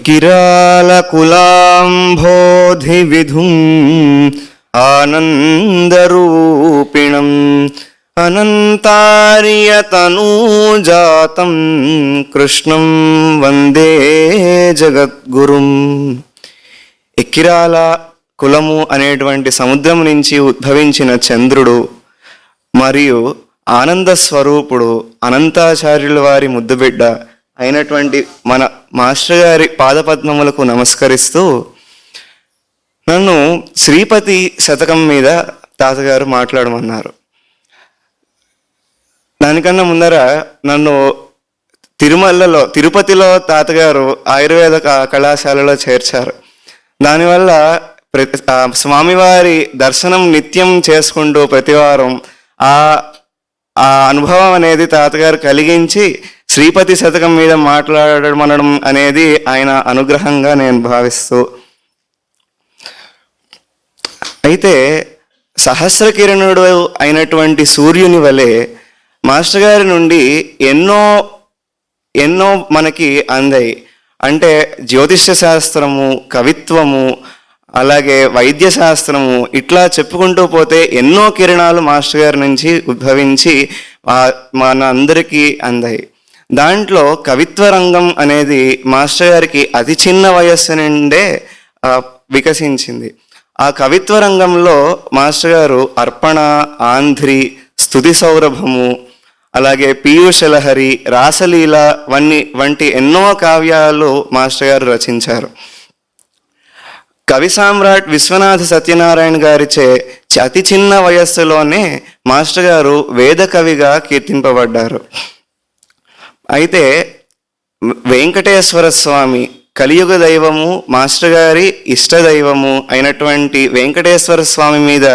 ఎక్కిరాల కులాంబోధి విధుం ఆనందరూపిణం అనంతార్యతనూజాతం కృష్ణం వందే జగద్గురుం. ఎక్కిరాల కులము అనేటువంటి సముద్రం నుంచి ఉద్భవించిన చంద్రుడు మరియు ఆనంద స్వరూపుడు అనంతాచార్యుల వారి ముద్దుబిడ్డ అయినటువంటి మన మాస్టర్ గారి పాదపద్మములకు నమస్కరిస్తూ నన్ను శ్రీపతి శతకం మీద తాతగారు మాట్లాడమన్నారు. దానికన్నా ముందర నన్ను తిరుపతిలో తాతగారు ఆయుర్వేద కళాశాలలో చేర్చారు. దానివల్ల స్వామివారి దర్శనం నిత్యం చేసుకుంటూ ప్రతివారం ఆ అనుభవం అనేది తాతగారు కలిగించి శ్రీపతి శతకం మీద మాట్లాడమనడం అనేది ఆయన అనుగ్రహంగా నేను భావిస్తూ, అయితే సహస్ర కిరణుడు అయినటువంటి సూర్యుని వలె మాస్టర్ గారి నుండి ఎన్నో మనకి అందాయి. అంటే జ్యోతిష్య శాస్త్రము, కవిత్వము, అలాగే వైద్య శాస్త్రము, ఇట్లా చెప్పుకుంటూ పోతే ఎన్నో కిరణాలు మాస్టర్ గారి నుంచి ఉద్భవించి మన అందరికీ అందాయి. దాంట్లో కవిత్వ రంగం అనేది మాస్టర్ గారికి అతి చిన్న వయస్సు నుండే వికసించింది. ఆ కవిత్వ రంగంలో మాస్టర్ గారు అర్పణ, ఆంధ్రి, స్తుతి సౌరభము, అలాగే పీయూషలహరి, రాసలీల వంటి ఎన్నో కావ్యాలు మాస్టర్ గారు రచించారు. కవి సామ్రాట్ విశ్వనాథ సత్యనారాయణ గారిచే అతి చిన్న వయస్సులోనే మాస్టర్ గారు వేద కవిగా కీర్తింపబడ్డారు. అయితే వెంకటేశ్వర స్వామి కలియుగ దైవము, మాస్టర్ గారి ఇష్టదైవము అయినటువంటి వెంకటేశ్వర స్వామి మీద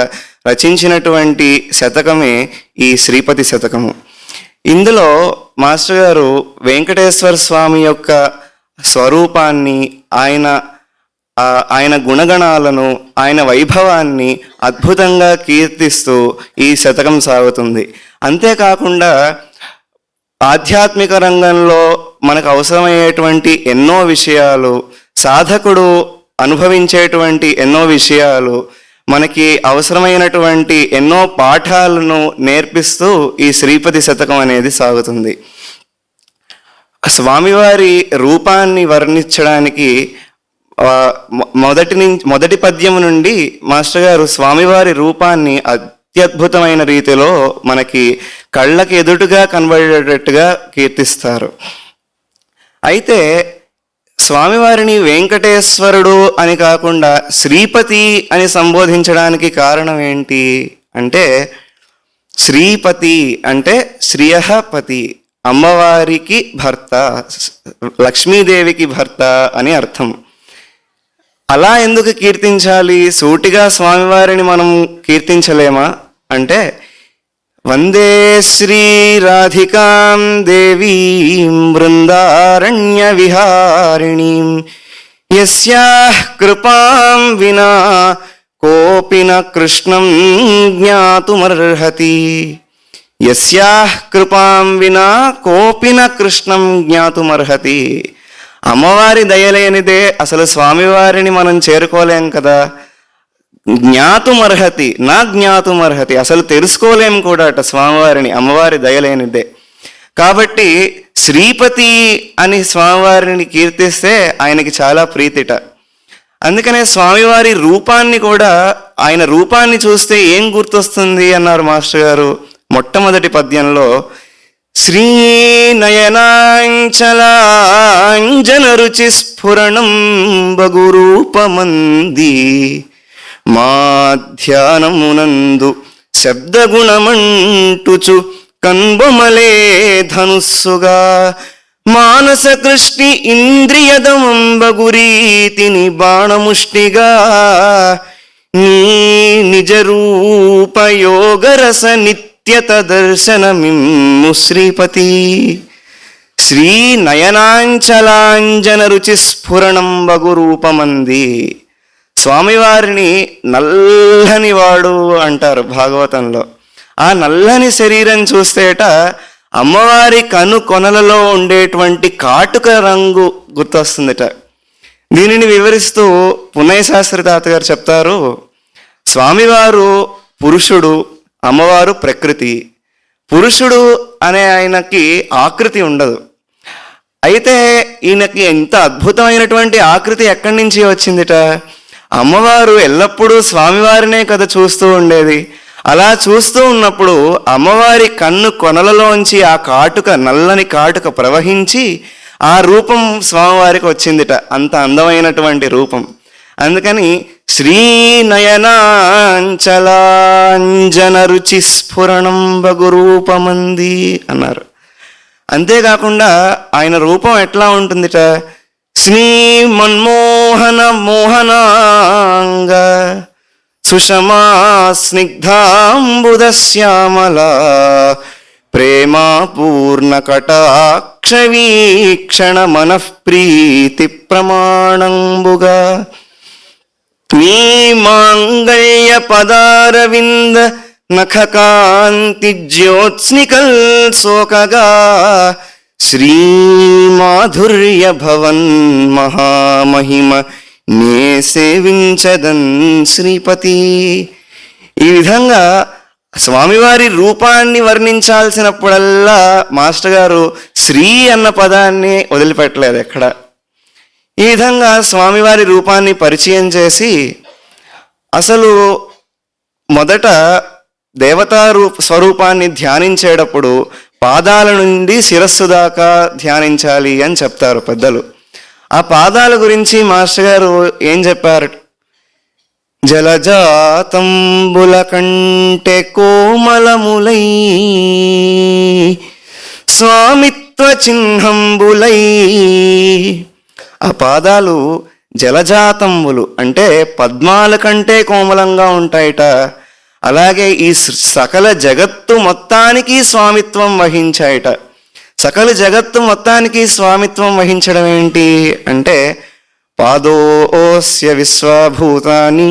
రచించినటువంటి శతకమే ఈ శ్రీపతి శతకము. ఇందులో మాస్టర్ గారు వెంకటేశ్వర స్వామి యొక్క స్వరూపాన్ని, ఆయన గుణగణాలను, ఆయన వైభవాన్ని అద్భుతంగా కీర్తిస్తూ ఈ శతకం సాగుతుంది. అంతేకాకుండా ఆధ్యాత్మిక రంగంలో మనకు అవసరమయ్యేటువంటి ఎన్నో విషయాలు, సాధకుడు అనుభవించేటువంటి ఎన్నో విషయాలు, మనకి అవసరమైనటువంటి ఎన్నో పాఠాలను నేర్పిస్తూ ఈ శ్రీపతి శతకం అనేది సాగుతుంది. స్వామివారి రూపాన్ని వర్ణించడానికి మొదటి పద్యం నుండి మాస్టర్ గారు స్వామివారి రూపాన్ని అత్యద్భుతమైన రీతిలో మనకి కళ్ళకి ఎదుటుగా కనబడేటట్టుగా కీర్తిస్తారు. అయితే స్వామివారిని వెంకటేశ్వరుడు అని కాకుండా శ్రీపతి అని సంబోధించడానికి కారణం ఏంటి అంటే, శ్రీపతి అంటే శ్రియపతి, అమ్మవారికి భర్త, లక్ష్మీదేవికి భర్త అని అర్థం. అలా ఎందుకు కీర్తించాలి? సూటిగా స్వామివారిని మనం కీర్తించలేమా అంటే, వందే శ్రీ రాధికాం దేవీం బృందారణ్య విహారిణీం యస్యాః కృపాం వినా కోపి న కృష్ణం జ్ఞాతుమర్హతి. యస్యాః కృపాం వినా కోపి న కృష్ణం జ్ఞాతుమర్హతి. అమ్మవారి దయలేనిదే అసలు స్వామివారిని మనం చేరుకోలేం కదా. జ్ఞాతుమర్హతి నా జ్ఞాతుమర్హతి, అసలు తెలుసుకోలేం కూడా అట స్వామివారిని, అమ్మవారి దయలేనిదే. కాబట్టి శ్రీపతి అని స్వామివారిని కీర్తిస్తే ఆయనకి చాలా ప్రీతిట. అందుకనే స్వామివారి రూపాన్ని కూడా, ఆయన రూపాన్ని చూస్తే ఏం గుర్తొస్తుంది అన్నారు మాస్టర్ గారు మొట్టమొదటి పద్యంలో, శ్రీనయనాంచలాంజన రుచి స్ఫురణం బగురూపమంది మాధ్యానమునందు శబ్దగుణమంటుచు కన్బొమలే ధనుస్సుగా మానస కృష్ణి ఇంద్రియదమంబగురీతిని బాణముష్టిగా నీ నిజరూపయోగరస నిత్యత దర్శనమిమ్ము శ్రీపతి. శ్రీ నయనాంచలాంజన రుచి స్ఫురణం బగురూపమంది. స్వామివారిని నల్లని వాడు అంటారు భాగవతంలో. ఆ నల్లని శరీరం చూస్తేట అమ్మవారి కొనలలో ఉండేటువంటి కాటుక రంగు గుర్తొస్తుందట. దీనిని వివరిస్తూ పున్నయ్య శాస్త్రి తాతగారు చెప్తారు, స్వామివారు పురుషుడు, అమ్మవారు ప్రకృతి. పురుషుడు అనే ఆయనకి ఆకృతి ఉండదు. అయితే ఈయనకి ఎంత అద్భుతమైనటువంటి ఆకృతి ఎక్కడి నుంచి వచ్చిందిట? అమ్మవారు ఎల్లప్పుడూ స్వామివారినే కదా చూస్తూ ఉండేది. అలా చూస్తూ ఉన్నప్పుడు అమ్మవారి కన్ను కొనలలోంచి ఆ కాటుక, నల్లని కాటుక ప్రవహించి ఆ రూపం స్వామివారికి వచ్చిందిట. అంత అందమైనటువంటి రూపం. అందుకని శ్రీనయనాంచలాంజన రుచి స్ఫురణం బగురూపమంది అన్నారు. అంతేకాకుండా ఆయన రూపం ఎట్లా ఉంటుందిట? శ్రీ మన్మోహన మోహనాంగ సుషమా స్నిగ్ధాంబుదశ్యామలా ప్రేమా పూర్ణ కటాక్ష వీక్షణ మనఃప్రీతి ప్రమాణంబుగా నీ మాంగళ్య పదారవింద నఖకాంతి జ్యోత్స్నికల్ సోకగా శ్రీ మాధుర్య భవన్ మహామహిమ నే సేవించదన్ శ్రీపతి. ఈ విధంగా స్వామివారి రూపాన్ని వర్ణించాల్సినప్పుడల్లా మాస్టర్ గారు శ్రీ అన్న పదాన్ని వదిలిపెట్టలేదు ఎక్కడ. ఈ విధంగా స్వామివారి రూపాన్ని పరిచయం చేసి, అసలు మొదట దేవతా స్వరూపాన్ని ధ్యానించేటప్పుడు పాదాల నుండి శిరస్సు దాకా ధ్యానించాలి అని చెప్తారు పెద్దలు. ఆ పాదాల గురించి మాస్టర్ గారు ఏం చెప్పారు? జలజాతంబుల కంటే కోమలములై స్వామిత్వ చిహ్నంబులై. ఆ పాదాలు జలజాతంబులు అంటే పద్మాల కంటే కోమలంగా ఉంటాయట. అలాగే ఈ సకల జగత్తు మొత్తానికి స్వామిత్వం వహించాయట. సకల జగత్తు మొత్తానికి స్వామిత్వం వహించడం ఏంటి అంటే, పాదోస్య విశ్వభూతాని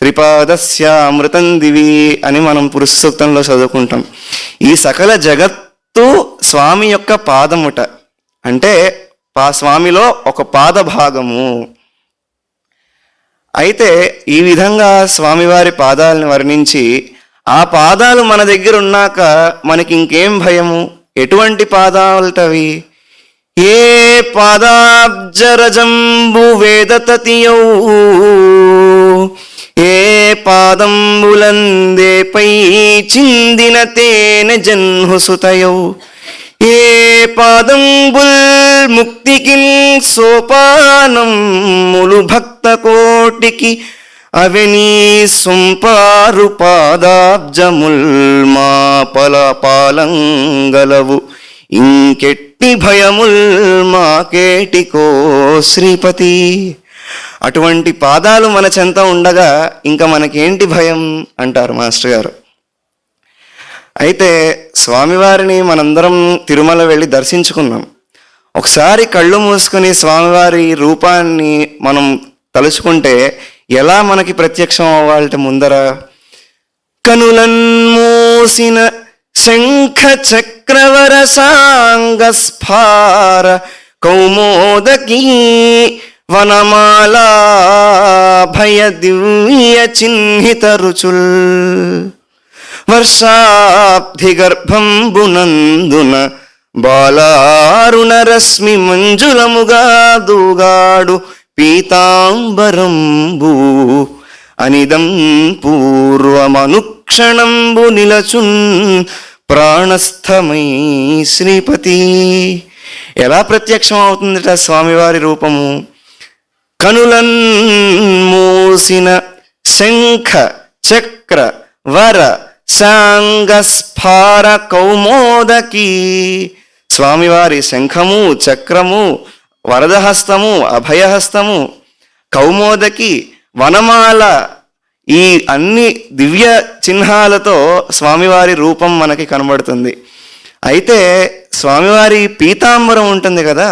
త్రిపాదస్య అమృతం దివి అని మనం పురుష సూక్తంలో చదువుకుంటాం. ఈ సకల జగత్తు స్వామి యొక్క పాదముట, అంటే స్వామిలో ఒక పాద భాగము. అయితే ఈ విధంగా స్వామివారి పాదాలను వర్ణించి, ఆ పాదాలు మన దగ్గర ఉన్నాక మనకి ఇంకేం భయము? ఎటువంటి పాదాలటవి? ఏ పాదాబ్జరజంబు వేదతతియౌ ఏ పాదంబులందే పై చిందిన తేనె జన్హుసుతయౌ ఏ పాదంబుల్ ముక్తికిన్ సోపానం ములు భక్త కోటికి అవెనీ సొంపారు పాదాబ్జముల్ మా పాలంగలవు ఇంకెట్టి భయముల్ మాకేటికో శ్రీపతి. అటువంటి పాదాలు మన చెంత ఉండగా ఇంకా మనకేంటి భయం అంటారు మాస్టర్ గారు. అయితే స్వామివారిని మనందరం తిరుమల వెళ్ళి దర్శించుకున్నాం. ఒకసారి కళ్ళు మూసుకుని స్వామివారి రూపాన్ని మనం తలుచుకుంటే ఎలా మనకి ప్రత్యక్షం అవ్వాలంటే, ముందర కనులన్ మూసిన శంఖ చక్రవర సాంగ స్ఫార కౌమోదకీ వనమాలా భయ దివ్య చిహ్నిత రుచుల్ వర్షాబ్ధి గర్భంబునందున బాలారుణ రశ్మి మంజులముగా దూగాడు పీతాంబరంబు అనిదం పూర్వమనుక్షణంబు నిలచున్ ప్రాణస్థమై శ్రీపతి. ఎలా ప్రత్యక్షం అవుతుందట స్వామివారి రూపము? కనులన్ మూసిన శంఖ చక్ర వర సాంగ స్ఫార కౌమోదకి. స్వామివారి శంఖము, చక్రము, వరదహస్తము, అభయహస్తము, కౌమోదకి, వనమాల, ఈ అన్ని దివ్య చిహ్నాలతో స్వామివారి రూపం మనకి కనబడుతుంది. అయితే స్వామివారి పీతాంబరం ఉంటుంది కదా,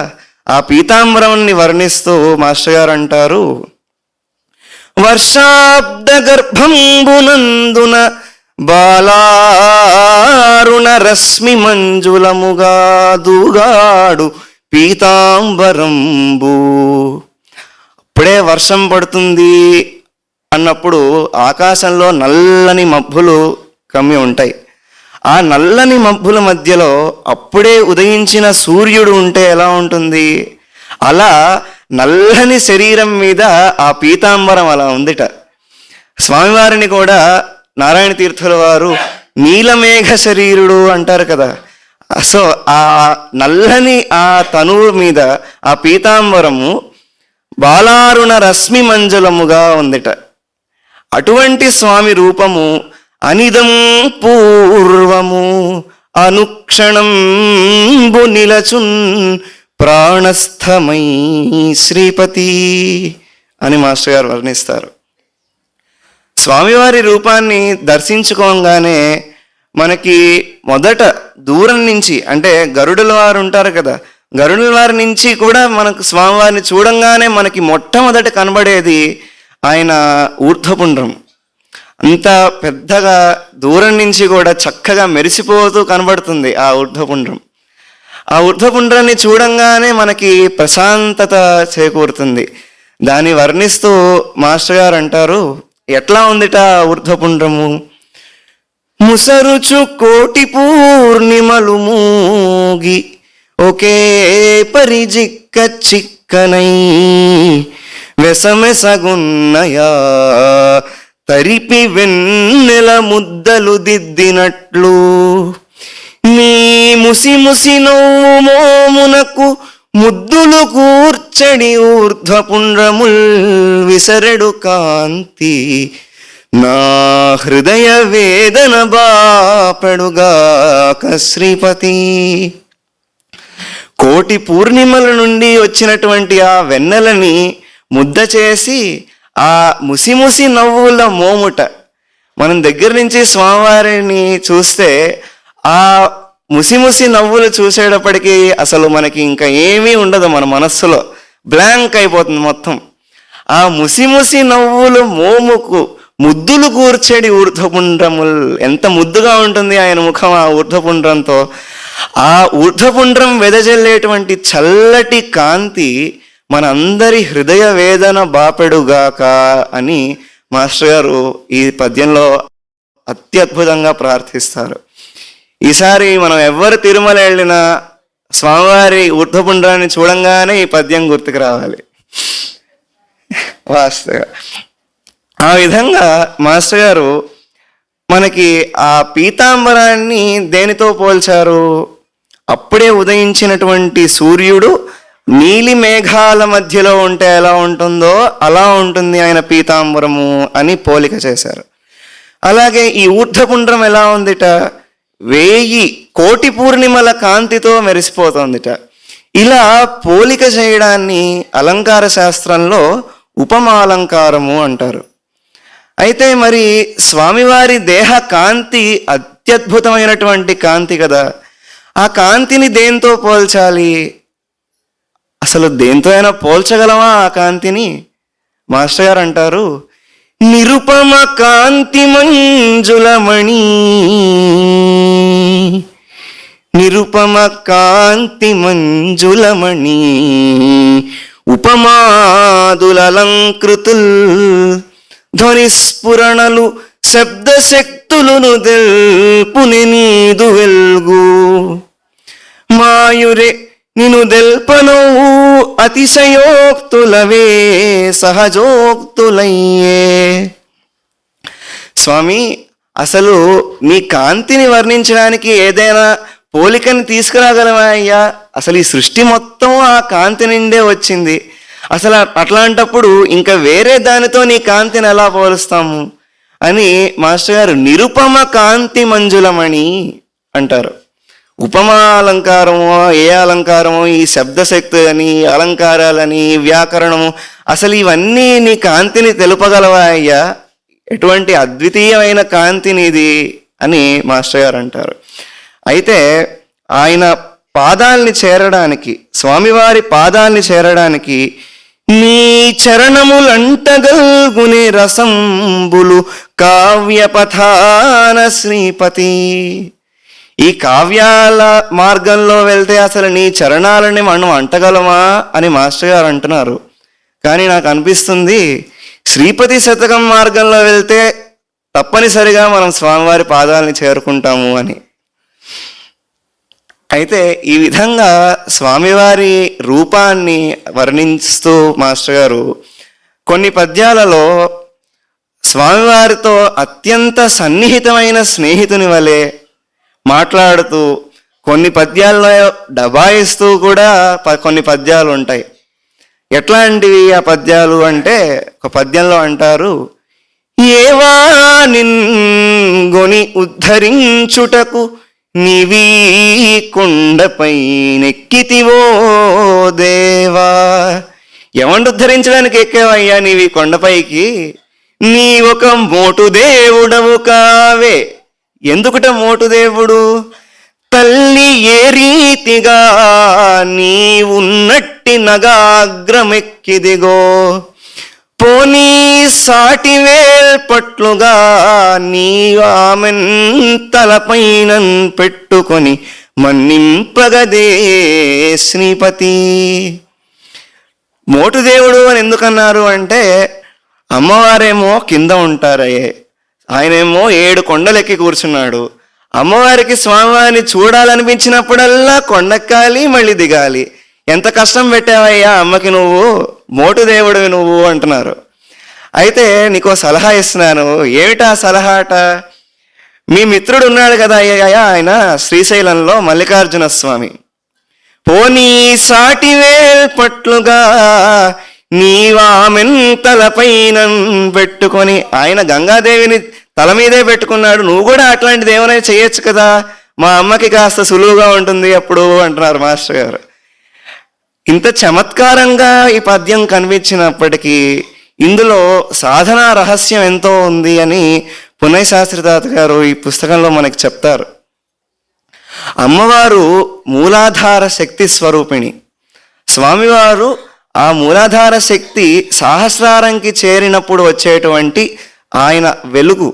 ఆ పీతాంబరాన్ని వర్ణిస్తూ మాస్టర్ గారు అంటారు, వర్షాబ్ద గర్భంబునందున బాలారుణ రశ్మి మంజులముగా దూగాడు పీతాంబరంబు. ఇప్పుడే వర్షం పడుతుంది అన్నప్పుడు ఆకాశంలో నల్లని మబ్బులు కమ్మి ఉంటాయి. ఆ నల్లని మబ్బుల మధ్యలో అప్పుడే ఉదయించిన సూర్యుడు ఉంటే ఎలా ఉంటుంది? అలా నల్లని శరీరం మీద ఆ పీతాంబరం అలా ఉందిట. స్వామివారిని కూడా నారాయణ తీర్థుల వారు నీలమేఘ శరీరుడు అంటారు కదా. సో ఆ నల్లని ఆ తనువు మీద ఆ పీతాంబరము బాలారుణ రశ్మి మంజులముగా ఉందిట. అటువంటి స్వామి రూపము అనిదం పూర్వము అనుక్షణం నిలచున్ ప్రాణస్థమై శ్రీపతి అని మాస్టర్ గారు వర్ణిస్తారు. స్వామివారి రూపాన్ని దర్శించుకోగానే మనకి మొదట దూరం నుంచి, అంటే గరుడుల వారు ఉంటారు కదా, గరుడుల వారి నుంచి కూడా మనకు స్వామివారిని చూడంగానే మనకి మొట్టమొదట కనబడేది ఆయన ఊర్ధ్వపుండ్రం. అంత పెద్దగా దూరం నుంచి కూడా చక్కగా మెరిసిపోతూ కనబడుతుంది ఆ ఊర్ధ్వపుండ్రం. ఆ ఊర్ధ్వపుండ్రాన్ని చూడంగానే మనకి ప్రశాంతత చేకూరుతుంది. దాన్ని వర్ణిస్తూ మాస్టర్ గారు అంటారు, ఎట్లా ఉందిట ఊర్ధ్వపుండ్రము? ముసరుచు కోటి పూర్ణిమలు మూగి ఒకే పరిజిక్క చిక్కనై వెసమెసగున్నయా తరిపి వెన్నెల ముద్దలు దిద్దినట్లు నీ ముసి ముసి నవ్వు మోమునకు ముద్దులు కూర్చడి ఊర్ధ్వపుండ్రముల్ విసరెడు కాంతి నా హృదయ వేదన బాపెడుగాక శ్రీపతి. కోటి పూర్ణిమల నుండి వచ్చినటువంటి ఆ వెన్నెలని ముద్ద చేసి ఆ ముసిముసి నవ్వుల మోముట, మనం దగ్గర నుంచి స్వామివారిని చూస్తే ఆ ముసిముసి నవ్వులు చూసేటప్పటికీ అసలు మనకి ఇంకా ఏమీ ఉండదు, మన మనస్సులో బ్లాంక్ అయిపోతుంది మొత్తం. ఆ ముసిముసి నవ్వులు మోముకు ముద్దులు కూర్చేడి ఊర్ధ్వపుండ్రముల్, ఎంత ముద్దుగా ఉంటుంది ఆయన ముఖం ఆ ఊర్ధ్వపుండ్రంతో. ఆ ఊర్ధ్వపుండ్రం వెదజల్లేటువంటి చల్లటి కాంతి మనందరి హృదయ వేదన బాపెడుగాక అని మాస్టర్ గారు ఈ పద్యంలో అత్యద్భుతంగా ప్రార్థిస్తారు. ఈసారి మనం ఎవరు తిరుమల వెళ్ళినా స్వామివారి ఊర్ధ్వపుండ్రాన్ని చూడంగానే ఈ పద్యం గుర్తుకు రావాలి వాస్తవ. ఆ విధంగా మాస్టర్ గారు మనకి ఆ పీతాంబరాన్ని దేనితో పోల్చారు? అప్పుడే ఉదయించినటువంటి సూర్యుడు నీలి మేఘాల మధ్యలో ఉంటే ఎలా ఉంటుందో అలా ఉంటుంది ఆయన పీతాంబరము అని పోలిక చేశారు. అలాగే ఈ ఊర్ధ్వపుండ్రం ఎలా ఉందిట? 1000 కోటి పూర్ణిమల కాంతితో మెరిసిపోతుందిట. ఇలా పోలిక చేయడాన్ని అలంకార శాస్త్రంలో ఉపమాలంకారము అంటారు. అయితే మరి స్వామివారి దేహ కాంతి అత్యద్భుతమైనటువంటి కాంతి కదా, ఆ కాంతిని దేంతో పోల్చాలి? అసలు దేంతో అయినా పోల్చగలమా ఆ కాంతిని? మాస్టర్ గారు అంటారు, నిరుపమ కాంతి మంజులమణి, నిరుపమ కాంతి మంజులమణి ఉపమాదులంకృతుల్ ధ్వనిస్ఫురణలు శబ్దశక్తులను దెల్పుని నీదు వెల్గు మాయురే నిను దెల్పనవు అతిశయోక్తులవే సహజోక్తులయ్యే. స్వామి, అసలు నీ కాంతిని వర్ణించడానికి ఏదైనా పోలికని తీసుకురాగలమా అయ్యా? అసలు ఈ సృష్టి మొత్తం ఆ కాంతి నిండే వచ్చింది. అసలు అట్లాంటప్పుడు ఇంకా వేరే దానితో నీ కాంతిని ఎలా పోలుస్తాము అని మాస్టర్ గారు నిరుపమ కాంతి మంజులమణి అంటారు. ఉపమా అలంకారము, ఏ అలంకారము, ఈ శబ్దశక్తి అని, అలంకారాలని, వ్యాకరణము, అసలు ఇవన్నీ నీ కాంతిని తెలుపగలవా అయ్యా? ఎటువంటి అద్వితీయమైన కాంతిని ఇది అని మాస్టర్ గారు అంటారు. అయితే ఆయన పాదాల్ని చేరడానికి, స్వామివారి పాదాల్ని చేరడానికి నీ చరణములంటగల్గునే రసంబులు కావ్యపథాన శ్రీపతి. ఈ కావ్యాల మార్గంలో వెళ్తే అసలు నీ చరణాలని మనం అంటగలమా అని మాస్టర్ గారు అంటున్నారు. కానీ నాకు అనిపిస్తుంది శ్రీపతి శతకం మార్గంలో వెళ్తే తప్పనిసరిగా మనం స్వామివారి పాదాలని చేరుకుంటాము అని. అయితే ఈ విధంగా స్వామివారి రూపాన్ని వర్ణిస్తూ మాస్టర్ గారు కొన్ని పద్యాలలో స్వామివారితో అత్యంత సన్నిహితమైన స్నేహితుని వలె మాట్లాడుతూ, కొన్ని పద్యాల్లో డబాయిస్తూ కూడా కొన్ని పద్యాలు ఉంటాయి. ఎట్లాంటివి ఆ పద్యాలు అంటే, ఒక పద్యంలో అంటారు, ఏవా నిన్గొని ఉద్ధరించుటకు నీవీ కొండపై నెక్కితివో దేవా. ఎవండి ఉద్ధరించడానికి ఎక్కేవయ్యా నీవి కొండపైకి? నీ ఒక మోటు దేవుడవు కావే. ఎందుకుట మోటు దేవుడు? తల్లి ఏ రీతిగా నీ ఉన్నట్టి నగాగ్రమెక్కిదిగో, పోనీ సాటి వేల్పట్లుగా నీ ఆమెన్ తలపైన పెట్టుకొని మన్నింపగదే శ్రీపతి. మోటు దేవుడు అని ఎందుకన్నారు అంటే, అమ్మవారేమో కింద ఉంటారయ్యే, ఆయనేమో 7 కొండలెక్కి కూర్చున్నాడు. అమ్మవారికి స్వామివారిని చూడాలనిపించినప్పుడల్లా కొండెక్కాలి, మళ్ళీ దిగాలి. ఎంత కష్టం పెట్టావయ్యా అమ్మకి నువ్వు, మోటు దేవుడివి నువ్వు అంటున్నారు. అయితే నీకో సలహా ఇస్తున్నాను. ఏమిటా సలహాట? మీ మిత్రుడు ఉన్నాడు కదా అయ్యా, ఆయన శ్రీశైలంలో మల్లికార్జున స్వామి. పోనీ సాటి వేల్పట్లుగా నీవామెన్ తలపైన పెట్టుకొని, ఆయన గంగాదేవిని తల మీదే పెట్టుకున్నాడు. నువ్వు కూడా అట్లాంటిది ఏమైనా చేయొచ్చు కదా, మా అమ్మకి కాస్త సులువుగా ఉంటుంది అప్పుడు అంటున్నారు మాస్టర్ గారు. ఇంత చమత్కారంగా ఈ పద్యం కనిపించినప్పటికీ ఇందులో సాధనా రహస్యం ఎంతో ఉంది అని పున్నయ్య శాస్త్రి తాత గారు ఈ పుస్తకంలో మనకి చెప్తారు. అమ్మవారు మూలాధార శక్తి స్వరూపిణి. స్వామివారు ఆ మూలాధార శక్తి సహస్రారంకి చేరినప్పుడు వచ్చేటువంటి ఆయన వెలుగు.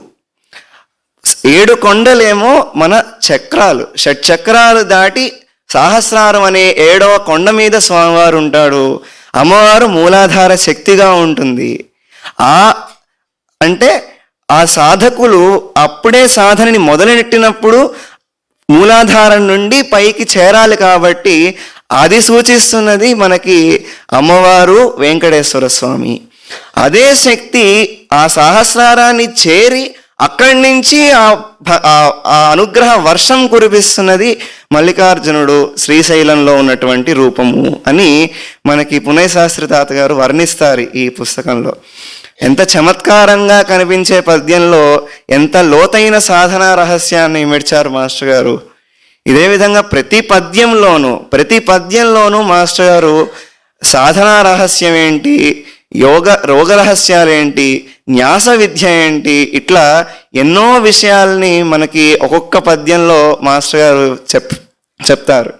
7 కొండలేమో మన చక్రాలు, షట్చక్రాలు దాటి సహస్రారం అనే 7వ కొండ మీద స్వామివారు ఉంటాడు. అమ్మవారు మూలాధార శక్తిగా ఉంటుంది. అంటే ఆ సాధకులు అప్పుడే సాధనని మొదలెట్టినప్పుడు మూలాధారం నుండి పైకి చేరాలి కాబట్టి అది సూచిస్తున్నది మనకి అమ్మవారు వెంకటేశ్వర స్వామి. అదే శక్తి ఆ సహస్రారాన్ని చేరి అక్కడి నుంచి ఆ అనుగ్రహ వర్షం కురిపిస్తున్నది మల్లికార్జునుడు శ్రీశైలంలో ఉన్నటువంటి రూపము అని మనకి పున్నయ్య శాస్త్రి తాత గారు వర్ణిస్తారు ఈ పుస్తకంలో. ఎంత చమత్కారంగా కనిపించే పద్యంలో ఎంత లోతైన సాధనా రహస్యాన్ని ఇమిడ్చారు మాస్టర్ గారు. ఇదే విధంగా ప్రతి పద్యంలోనూ మాస్టర్ గారు సాధనా రహస్యం ఏంటి, రోగ రహస్యాలేంటి, న్యాస విద్య ఏంటి, ఇట్లా ఎన్నో విషయాల్ని మనకి ఒక్కొక్క పద్యంలో మాస్టర్ గారు చెప్తారు.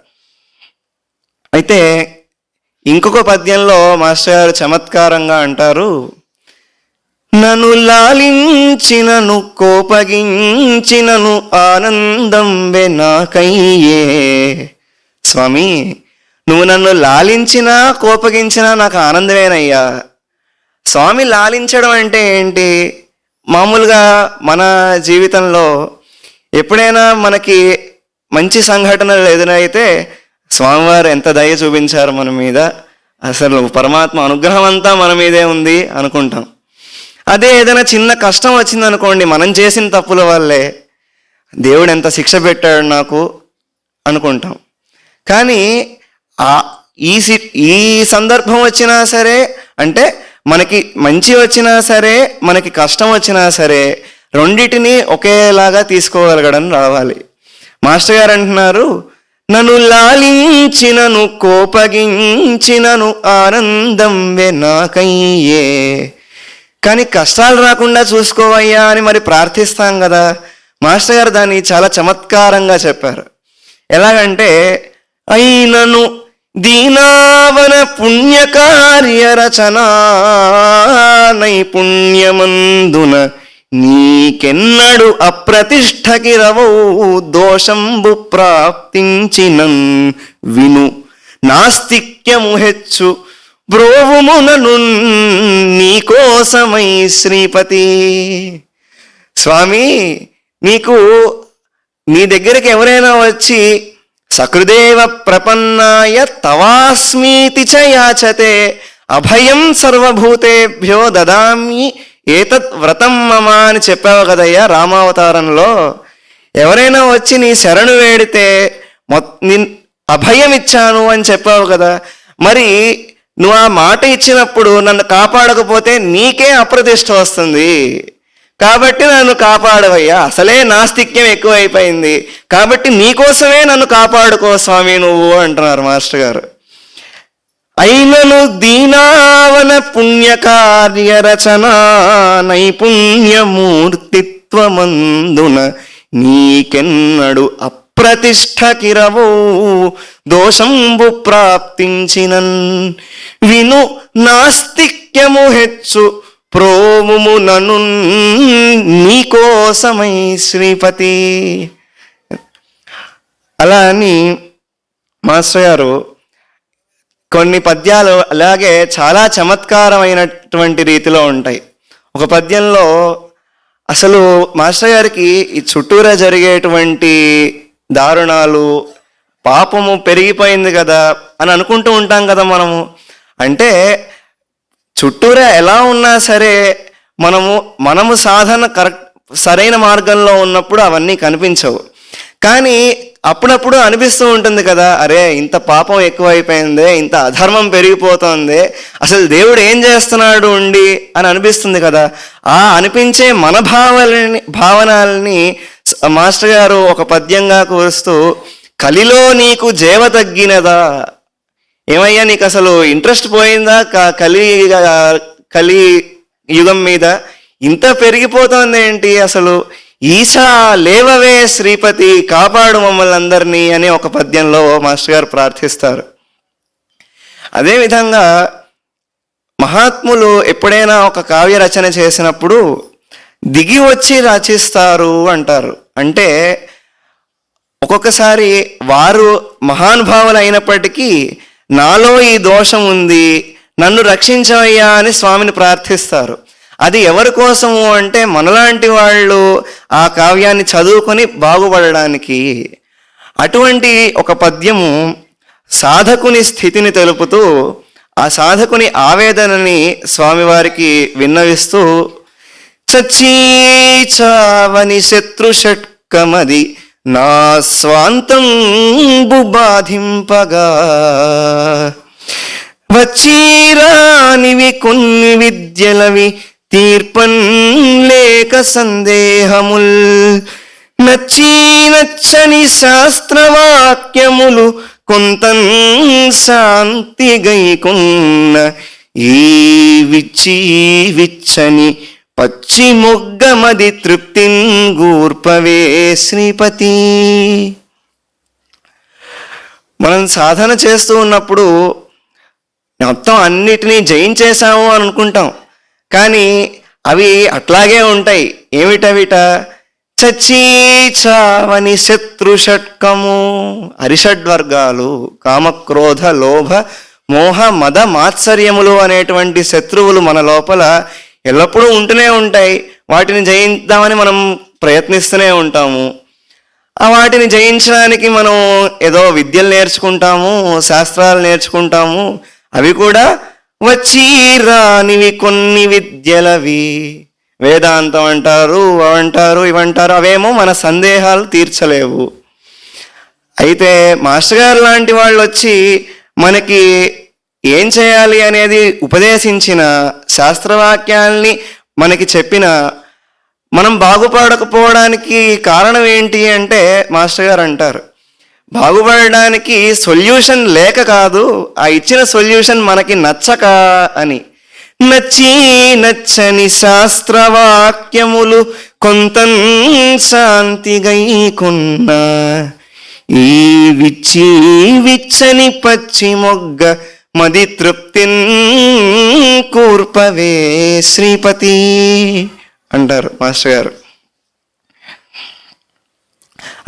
అయితే ఇంకొక పద్యంలో మాస్టర్ గారు చమత్కారంగా అంటారు, నన్ను లాలించినను కోపగించినను ఆనందం నాకయ్యే. స్వామి, నువ్వు నన్ను లాలించినా కోపగించినా నాకు ఆనందమేనయ్యా. స్వామి లాలించడం అంటే ఏంటి? మామూలుగా మన జీవితంలో ఎప్పుడైనా మనకి మంచి సంఘటనలు ఎదురైతే స్వామివారు ఎంత దయ చూపించారు మన మీద, అసలు పరమాత్మ అనుగ్రహం అంతా మన మీదే ఉంది అనుకుంటాం. అదే ఏదైనా చిన్న కష్టం వచ్చిందనుకోండి, మనం చేసిన తప్పుల వల్లే దేవుడు ఎంత శిక్ష పెట్టాడు నాకు అనుకుంటాం. కానీ ఈ సందర్భం వచ్చినా సరే, అంటే మనకి మంచి వచ్చినా సరే మనకి కష్టం వచ్చినా సరే రెండిటిని ఒకేలాగా తీసుకోగలగడం రావాలి. మాస్టర్ గారు అంటున్నారు, నన్ను లాలించినను కోపగించినను ఆనందం నాకయ్యే. కానీ కష్టాలు రాకుండా చూసుకోవయ్యా అని మరి ప్రార్థిస్తాం కదా. మాస్టర్ గారు దాన్ని చాలా చమత్కారంగా చెప్పారు. ఎలాగంటే, అయినను దీనావన పుణ్యకార్య రచనా నైపుణ్యమందున నీకెన్నడు అప్రతిష్టకి రవౌ దోషంబు ప్రాప్తించినన్ విను. నాస్తిక్యము హెచ్చు బ్రోవుమునను నీకోసమై శ్రీపతి. స్వామి, నీ దగ్గరికి ఎవరైనా వచ్చి సకృదేవ ప్రపన్నాయ తవాస్మీతి చ యాచతే అభయం సర్వభూతేభ్యో దదామి ఏతత్ వ్రతం మమ అని చెప్పావు కదయ్యా రామావతారంలో. ఎవరైనా వచ్చి నీ శరణు వేడితే అభయం ఇచ్చాను అని చెప్పావు కదా. మరి నువ్వు ఆ మాట ఇచ్చినప్పుడు నన్ను కాపాడకపోతే నీకే అప్రతిష్ట వస్తుంది. కాబట్టి నన్ను కాపాడవయ్యా. అసలే నాస్తిక్యం ఎక్కువైపోయింది, కాబట్టి నీకోసమే నన్ను కాపాడుకో స్వామి నువ్వు అంటున్నారు మాస్టర్ గారు. అయినను దీనావన పుణ్యకార్య రచన నైపుణ్యమూర్తిత్వమందున నీకెన్నడు అప్రతిష్ఠ కిరవో దోషంబు ప్రాప్తించినన్ విను నాస్తిక్యము హెచ్చు ప్రోముము నను నీకోసమై శ్రీపతి. అలా అని మాస్టర్ గారు కొన్ని పద్యాలు అలాగే చాలా చమత్కారమైనటువంటి రీతిలో ఉంటాయి. ఒక పద్యంలో అసలు మాస్టర్ గారికి ఈ చుట్టూరా జరిగేటువంటి దారుణాలు, పాపము పెరిగిపోయింది కదా అని అనుకుంటూ ఉంటాం కదా మనము. అంటే చుట్టూరా ఎలా ఉన్నా సరే మనము సాధన సరైన మార్గంలో ఉన్నప్పుడు అవన్నీ కనిపించవు. కానీ అప్పుడప్పుడు అనిపిస్తూ ఉంటుంది కదా, అరే ఇంత పాపం ఎక్కువైపోయిందే, ఇంత అధర్మం పెరిగిపోతుంది, అసలు దేవుడు ఏం చేస్తున్నాడు ఉండి అని అనిపిస్తుంది కదా. ఆ అనిపించే మన భావనల్ని మాస్టర్ గారు ఒక పద్యంగా కూరుస్తూ, కలిలో నీకు జేవ తగ్గినదా, ఏమయ్యా నీకు అసలు ఇంట్రెస్ట్ పోయిందా కలి యుగం మీద, ఇంత పెరిగిపోతుంది ఏంటి అసలు, ఈశా లేవవే శ్రీపతి కాపాడు మమ్మల్ని అందరినీ అని ఒక పద్యంలో మాస్టర్ గారు ప్రార్థిస్తారు. అదేవిధంగా మహాత్ములు ఎప్పుడైనా ఒక కావ్య రచన చేసినప్పుడు దిగి వచ్చి రచిస్తారు అంటారు. అంటే ఒక్కొక్కసారి వారు మహానుభావులు అయినప్పటికీ నాలో ఈ దోషం ఉంది, నన్ను రక్షించవయ్యా అని స్వామిని ప్రార్థిస్తారు. అది ఎవరి కోసము అంటే మనలాంటి వాళ్ళు ఆ కావ్యాన్ని చదువుకొని బాగుపడడానికి. అటువంటి ఒక పద్యము సాధకుని స్థితిని తెలుపుతూ ఆ సాధకుని ఆవేదనని స్వామివారికి విన్నవిస్తూ, చచ్చీచావని శత్రు షట్కమది నా స్వాంతం బాధింపగా వచ్చీరానివి కొన్ని విద్యలవి తీర్పన్ లేక సందేహముల్ నచ్చని శాస్త్రవాక్యములు కొంతన్ శాంతి గైకున్న ఈ విచ్చని పచ్చి మొగ్గమది తృప్తిన్ గూర్పవే శ్రీపతి. మనం సాధన చేస్తూ ఉన్నప్పుడు మొత్తం అన్నిటినీ జయించేశాము అని అనుకుంటాం, కానీ అవి అట్లాగే ఉంటాయి. ఏమిటవిట? చచ్చీచావని శత్రు షట్కము, అరిషడ్వర్గాలు, కామక్రోధ లోభ మోహ మద మాత్సర్యములు అనేటువంటి శత్రువులు మన లోపల ఎల్లప్పుడూ ఉంటూనే ఉంటాయి. వాటిని జయిద్దామని మనం ప్రయత్నిస్తూనే ఉంటాము. ఆ వాటిని జయించడానికి మనం ఏదో విద్యలు నేర్చుకుంటాము, శాస్త్రాలు నేర్చుకుంటాము. అవి కూడా వచ్చి రానివి కొన్ని విద్యలవి, వేదాంతం అంటారు, అవంటారు, ఇవంటారు. అవేమో మన సందేహాలు తీర్చలేవు. అయితే మాస్టర్ గారు లాంటి వాళ్ళు వచ్చి మనకి ఏం చేయాలి అనేది ఉపదేశించిన, శాస్త్రవాక్యాల్ని మనకి చెప్పిన, మనం బాగుపడకపోవడానికి కారణం ఏంటి అంటే మాస్టర్ గారు అంటారు, బాగుపడడానికి సొల్యూషన్ లేక కాదు, ఆ ఇచ్చిన సొల్యూషన్ మనకి నచ్చక అని. నచ్చని శాస్త్రవాక్యములు కొంతన్ శాంతి గైకున్న ఈ విచ్చని పచ్చి మొగ్గ మది తృప్తిన్ కూర్పవే శ్రీపతి అంటారు మాస్టర్ గారు.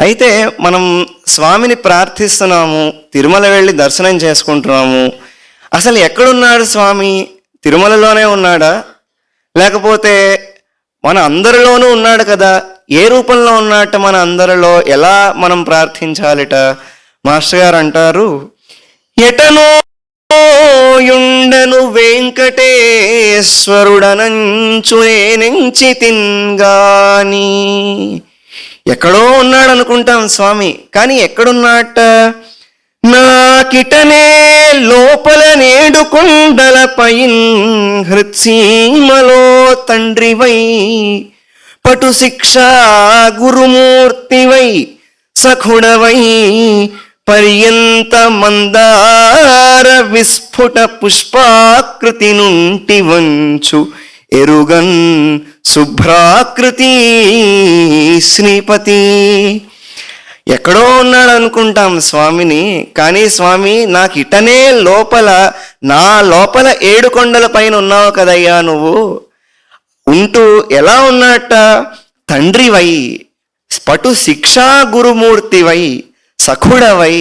అయితే మనం స్వామిని ప్రార్థిస్తున్నాము, తిరుమల వెళ్ళి దర్శనం చేసుకుంటున్నాము, అసలు ఎక్కడున్నాడు స్వామి? తిరుమలలోనే ఉన్నాడా, లేకపోతే మన అందరిలోనూ ఉన్నాడు కదా? ఏ రూపంలో ఉన్నట్ట మన అందరిలో? ఎలా మనం ప్రార్థించాలిట? మాస్టర్ గారు అంటారు, ఎటనో యుండను వెంకటేశ్వరుడనంచు నేనెంచి తిన్గాని. ఎక్కడో ఉన్నాడు అనుకుంటాం స్వామి, కానీ ఎక్కడున్నట్ట? నాకిటనే లోపల నేడు కొండలపై హృత్సీమలో తండ్రివై, పటు శిక్షా గురుమూర్తివై, సఖుడవై, పర్యంత మందార విస్ఫుట పుష్పాకృతి నుంటి వంచు ఎరుగన్ శుభ్రాకృతి శ్రీపతి. ఎక్కడో ఉన్నాడు అనుకుంటాం స్వామిని, కానీ స్వామి నాకు ఇటనే లోపల, నా లోపల 7 కొండల పైన ఉన్నావు కదయ్యా నువ్వు. ఉంటూ ఎలా ఉన్నట్ట? తండ్రివై, పటు శిక్షా గురుమూర్తివై, సఖుడవై,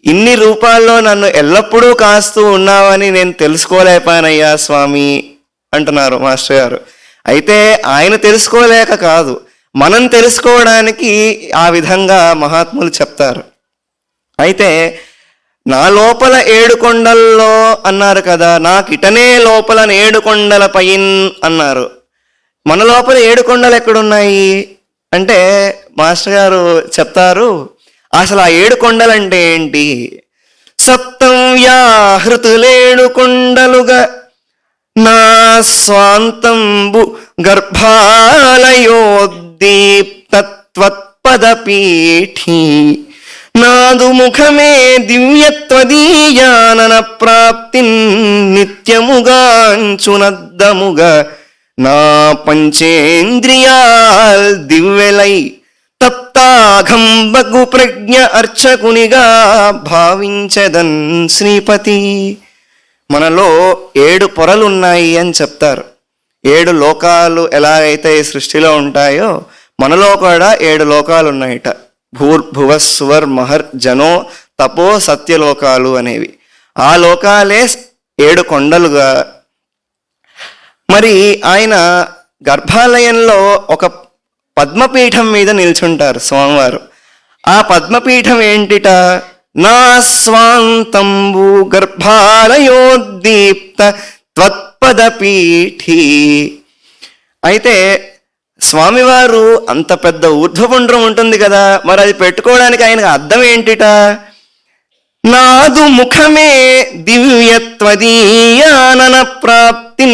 ఇన్ని రూపాల్లో నన్ను ఎల్లప్పుడూ కాస్తూ ఉన్నావని నేను తెలుసుకోలేపానయ్యా స్వామి అంటున్నారు మాస్టర్ గారు. అయితే ఆయన తెలుసుకోలేక కాదు, మనం తెలుసుకోవడానికి ఆ విధంగా మహాత్ములు చెప్తారు. అయితే నా లోపల 7 కొండల్లో అన్నారు కదా, నాకు ఇటనే లోపల 7 కొండల పైన్ అన్నారు. మన లోపల 7 కొండలు ఎక్కడున్నాయి అంటే మాస్టర్ గారు చెప్తారు, అసలు ఆ 7 కొండలంటే ఏంటి? సప్తం వ్యాహృతులేడు కొండలుగా నా స్వాంతంబు గర్భాలయోద్దీప్తత్వత్పదపీఠి, నాదు ముఖమే దివ్యత్వదీయానన ప్రాప్తి నిత్యముగాంచునద్దముగా, నా పంచేంద్రియాల్ దివ్యలై తప్తాఘంబగు ప్రజ్ఞ అర్చకునిగా భావించదన్ శ్రీపతి. మనలో 7 పొరలున్నాయి అని చెప్తారు. 7 లోకాలు ఎలా అయితే ఈ సృష్టిలో ఉంటాయో మనలో కూడా 7 లోకాలు ఉన్నాయట. భూర్భువ సువర్ మహర్ జనో తపో సత్యలోకాలు అనేవి. ఆ లోకాలే 7 కొండలుగా. మరి ఆయన గర్భాలయంలో ఒక పద్మపీఠం మీద నిల్చుంటారు స్వామివారు. ఆ పద్మపీఠం ఏంటిట? నా స్వాంతంబు గర్భాలయోద్దీప్త త్వత్పదపీఠి. అయితే స్వామివారు అంత పెద్ద ఊర్ధ్వపుండ్రం ఉంటుంది కదా, మరి అది పెట్టుకోవడానికి ఆయనకు అర్థం ఏంటిట? నాదు ముఖమే దివ్యత్వదీయానన ప్రాప్తి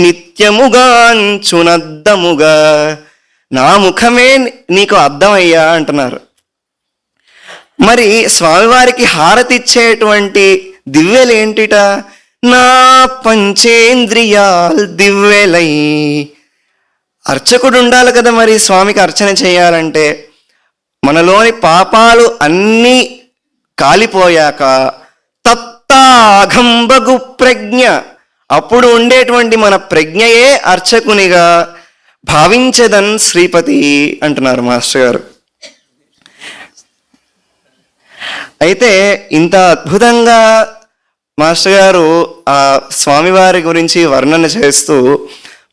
నిత్యముగాంచునద్దముగా, నా ముఖమే నీకు అర్థమయ్యా అంటున్నారు. మరి స్వామివారికి హారతి ఇచ్చేటువంటి దివ్యలు ఏంటిట? నా పంచేంద్రియాల్ దివ్యలై. అర్చకుడు ఉండాలి కదా మరి స్వామికి అర్చన చేయాలంటే. మనలోని పాపాలు అన్నీ కాలిపోయాక తప్తాఘంబగు ప్రజ్ఞ, అప్పుడు ఉండేటువంటి మన ప్రజ్ఞయే అర్చకునిగా భావించదన్ శ్రీపతి అంటున్నారు మాస్టర్ గారు. అయితే ఇంత అద్భుతంగా మాస్టర్ గారు ఆ స్వామివారి గురించి వర్ణన చేస్తూ,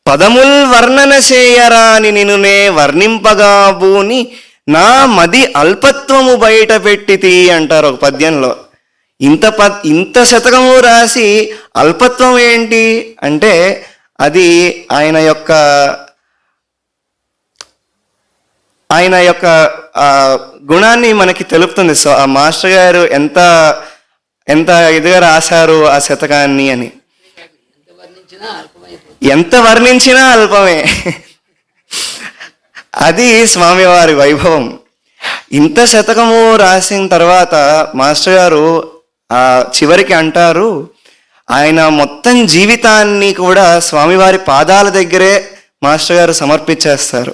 పదముల్ వర్ణన చేయరాని నిన్నునే వర్ణింపగా భూని నా మది అల్పత్వము బయట పెట్టితి అంటారు ఒక పద్యంలో. ఇంత శతకము రాసి అల్పత్వం ఏంటి అంటే అది ఆయన యొక్క గుణాన్ని మనకి తెలుపుతుంది. సో ఆ మాస్టర్ గారు ఎంత ఇదిగా రాశారు ఆ శతకాన్ని అని. ఎంత వర్ణించినా అల్పమే. అది స్వామివారి వైభవం. ఇంత శతకము రాసిన తర్వాత మాస్టర్ గారు చివరికి అంటారు, ఆయన మొత్తం జీవితాన్ని కూడా స్వామివారి పాదాల దగ్గరే మాస్టర్ గారు సమర్పించేస్తారు.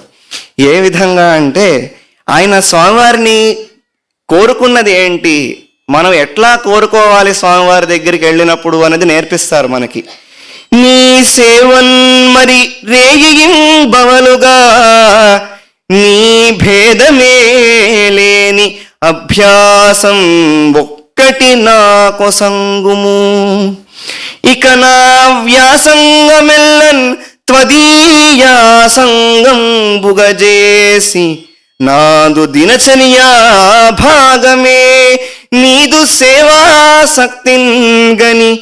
ఏ విధంగా అంటే ఆయన స్వామివారిని కోరుకున్నది ఏంటి, మనం ఎట్లా కోరుకోవాలి స్వామివారి దగ్గరికి వెళ్ళినప్పుడు అనేది నేర్పిస్తారు మనకి. నీ సేవన్ మరి రేగిం బవలుగా నీ భేదమే లేని అభ్యాసం ఒక్కటి నా కొసంగుము. ఇక నా వ్యాసంగమెల్లన్ త్వదీయా సంగం బుగజేసి నాదు దినచర్యా భాగమే నీదు సేవాశక్తిన్ గని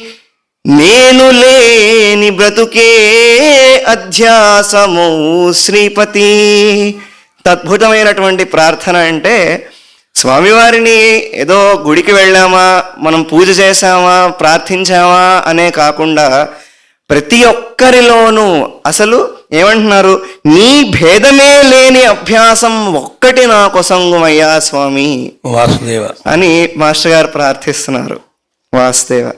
నేను లేని బ్రతుకే అధ్యాసమో శ్రీపతి. అద్భుతమైనటువంటి ప్రార్థన. అంటే స్వామివారిని ఏదో గుడికి వెళ్ళామా, మనం పూజ చేశామా, ప్రార్థించామా అనే కాకుండా ప్రతి ఒక్కరిలోనూ అసలు ఏమంటున్నారు, నీ భేదమే లేని అభ్యాసం ఒక్కటి నా కొసంగుమయ్యా స్వామి వాసుదేవ అని మాస్టర్ గారు ప్రార్థిస్తున్నారు. వాసుదేవ.